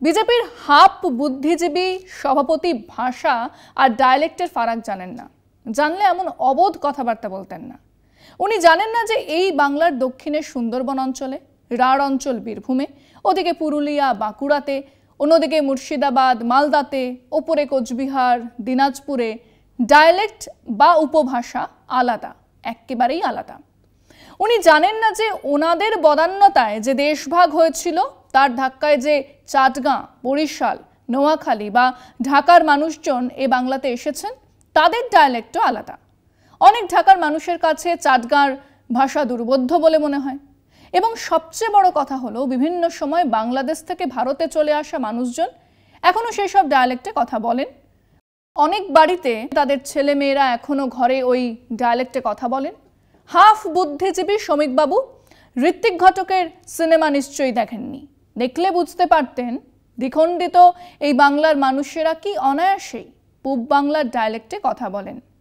বিজেপির হাফ বুদ্ধিজীবী সভাপতি ভাষা আর ডায়ালেক্টের ফারাক জানেন না। জানলে এমন অবোধ কথাবার্তা বলতেন না। উনি জানেন না যে এই বাংলার দক্ষিণের সুন্দরবন অঞ্চলে, রাঢ় অঞ্চল বীরভূমে, ওদিকে পুরুলিয়া বাঁকুড়াতে, অন্যদিকে মুর্শিদাবাদ মালদাতে, ওপরে কোচবিহার দিনাজপুরে ডায়ালেক্ট বা উপভাষা আলাদা, একেবারেই আলাদা। উনি জানেন না যে ওনাদের বদান্যতায় যে দেশভাগ হয়েছিল, তার ধাক্কায় যে চাটগাঁ, বরিশাল, নোয়াখালী বা ঢাকার মানুষজন এ বাংলাতে এসেছেন, তাদের ডায়ালেক্টও আলাদা। অনেক ঢাকার মানুষের কাছে চাটগাঁর ভাষা দুর্বোধ্য বলে মনে হয়। এবং সবচেয়ে বড় কথা হলো, বিভিন্ন সময় বাংলাদেশ থেকে ভারতে চলে আসা মানুষজন এখনো সেসব ডায়ালেক্টে কথা বলেন। অনেক বাড়িতে তাদের ছেলেমেয়েরা এখনো ঘরে ওই ডায়ালেক্টে কথা বলেন। হাফ বুদ্ধিজীবী শ্রমিকবাবু ঋত্বিক ঘটকের সিনেমা নিশ্চয়ই দেখেননি। দেখলে বুঝতে পারতেন দ্বিখণ্ডিত এই বাংলার মানুষেরা কি অনায়াসেই পূব বাংলার ডায়ালেক্টে কথা বলেন।